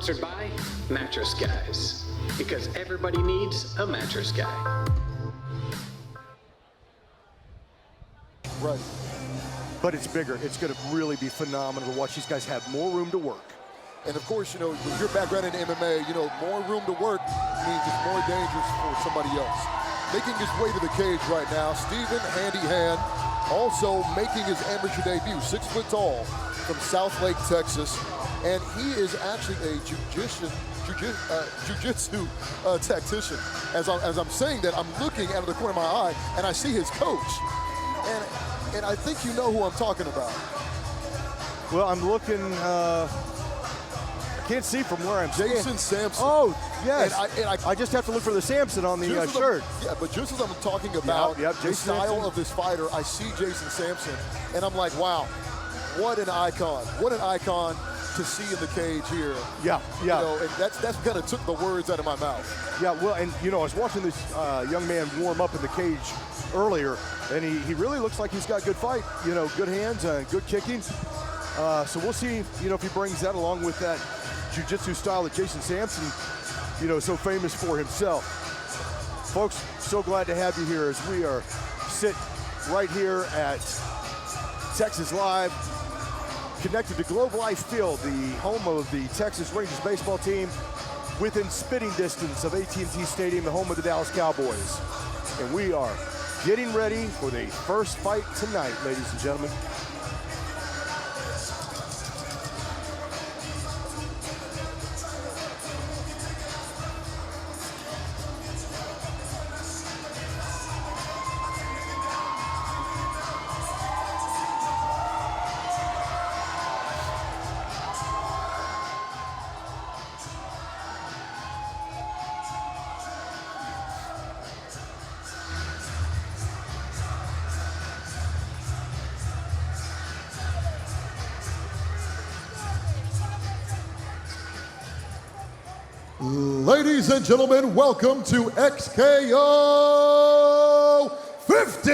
Sponsored by Mattress Guys, because everybody needs a mattress guy. Right. But it's bigger. It's going to really be phenomenal to watch these guys have more room to work. And of course, you know, with your background in MMA, you know, more room to work means it's more dangerous for somebody else. Making his way to the cage right now, Stephen Handy Hand, also making his amateur debut, 6 foot tall, from South Lake, Texas. And he is actually a jiu-jitsu tactician. As I'm saying that, I'm looking out of the corner of my eye, and I see his coach. And I think you know who I'm talking about. Well, I'm looking, I can't see from where I'm standing. Jason Sampson. Oh, yes. And I just have to look for the Sampson on the shirt. Yeah, but just as I'm talking about the style Sampson. of this fighter, I see Jason Sampson, and I'm like, wow, what an icon. What an icon to see in the cage here. Yeah. You know, and that's kind of took the words out of my mouth. Yeah, well, and, you know, I was watching this young man warm up in the cage earlier, and he really looks like he's got good fight, you know, good hands, good kicking. So we'll see, you know, if he brings that along with that jiu-jitsu style that Jason Sampson, you know, so famous for himself. Folks, so glad to have you here as we are sit right here at Texas Live, connected to Globe Life Field, the home of the Texas Rangers baseball team, within spitting distance of AT&T Stadium, the home of the Dallas Cowboys. And we are getting ready for the first fight tonight, ladies and gentlemen. Ladies and gentlemen, welcome to XKO 50.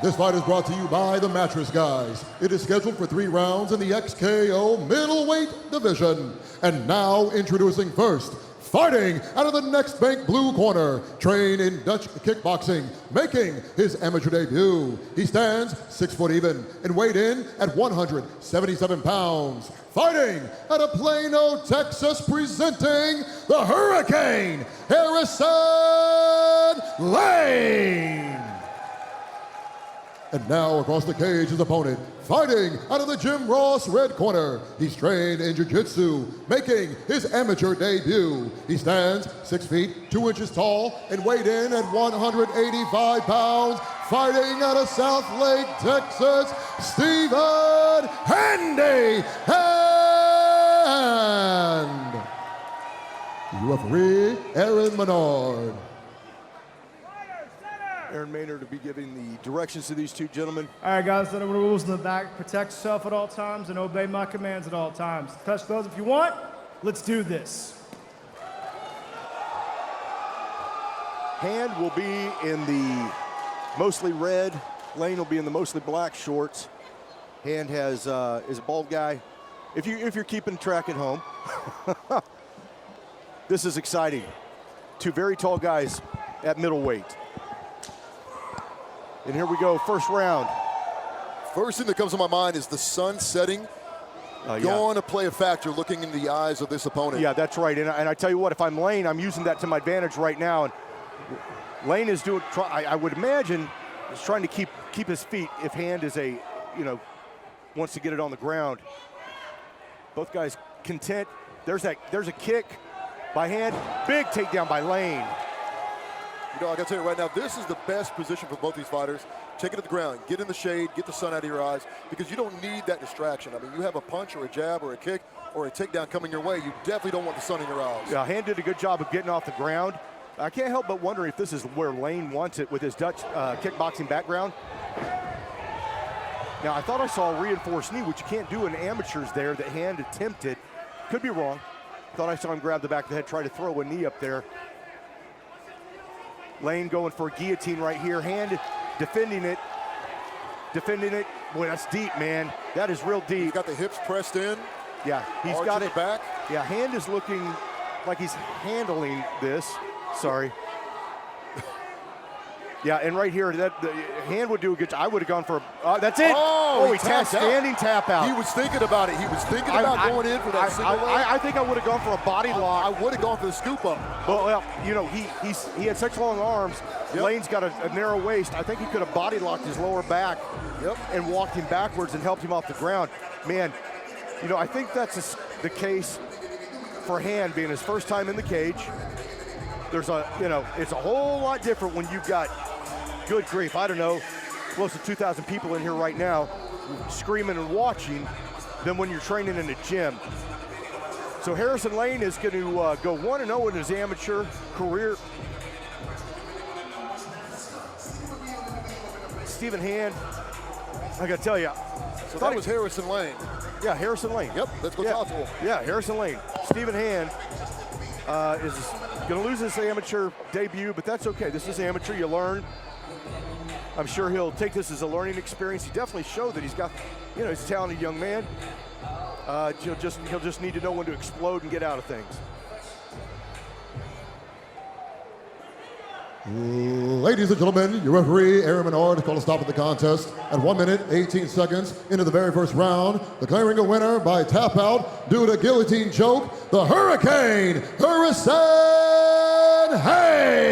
This fight is brought to you by the Mattress Guys. It is scheduled for 3 rounds in the XKO middleweight division. And now introducing first, fighting out of the next bank blue corner, trained in Dutch kickboxing, making his amateur debut. He stands 6 foot even and weighed in at 177 pounds. Fighting out of Plano, Texas, presenting the Hurricane, Harrison Layne. And now across the cage, his opponent, fighting out of the Jim Ross red corner. He's trained in jiu-jitsu, making his amateur debut. He stands 6 feet, 2 inches tall, and weighed in at 185 pounds. Fighting out of South Lake, Texas, Stephen Handy Hand. Referee, Aaron Menard. Aaron Maynard to be giving the directions to these two gentlemen. All right, guys, so the rules in the back. Protect yourself at all times and obey my commands at all times. Touch gloves if you want. Let's do this. Hand will be in the mostly red. Layne will be in the mostly black shorts. Hand is a bald guy. If you're keeping track at home, this is exciting. 2 very tall guys at middleweight. And here we go, first round. First thing that comes to my mind is the sun setting. Going to play a factor looking in the eyes of this opponent. Yeah, that's right. And I tell you what, if I'm Layne, I'm using that to my advantage right now. And Layne is doing, I would imagine, is trying to keep his feet if Hand is wants to get it on the ground. Both guys content. There's a kick by Hand. Big takedown by Layne. You know, I gotta tell you right now, this is the best position for both these fighters. Take it to the ground, get in the shade, get the sun out of your eyes, because you don't need that distraction. I mean, you have a punch or a jab or a kick or a takedown coming your way, you definitely don't want the sun in your eyes. Yeah, Hand did a good job of getting off the ground. I can't help but wonder if this is where Layne wants it with his Dutch kickboxing background. Now, I thought I saw a reinforced knee, which you can't do in amateurs there, that Hand attempted. Could be wrong. Thought I saw him grab the back of the head, try to throw a knee up there. Layne going for a guillotine right here. Hand defending it. Boy, that's deep, man. That is real deep. He's got the hips pressed in. Yeah, he's Arch got in it the back. Yeah, hand is looking like he's handling this. Sorry. Yeah, and right here, the hand would do a good job. I would have gone for that's it. Oh, he tapped standing tap out. He was thinking about it. He was thinking about going in for that single leg. I think I would have gone for a body lock. I would have gone for the scoop up. Well, you know, he had such long arms. Yep. Layne's got a narrow waist. I think he could have body locked his lower back and walked him backwards and helped him off the ground. Man, you know, I think that's the case for Hand being his first time in the cage. There's it's a whole lot different when you've got, good grief, I don't know, close to 2,000 people in here right now screaming and watching than when you're training in a gym. So Harrison Layne is going to go 1-0 in his amateur career. Stephen Hand, I got to tell you. So that was Harrison Layne. Yeah, Harrison Layne. Yep, let's go talk to him. Yeah, Harrison Layne. Stephen Hand is going to lose his amateur debut, but that's okay. This is amateur, you learn. I'm sure he'll take this as a learning experience. He definitely showed that he's got, you know, he's a talented young man. He'll just need to know when to explode and get out of things. Ladies and gentlemen, your referee, Aaron Menard, has called a stop at the contest at 1 minute, 18 seconds into the very first round, declaring a winner by tap out due to guillotine choke, the Hurricane, Harrison Hay.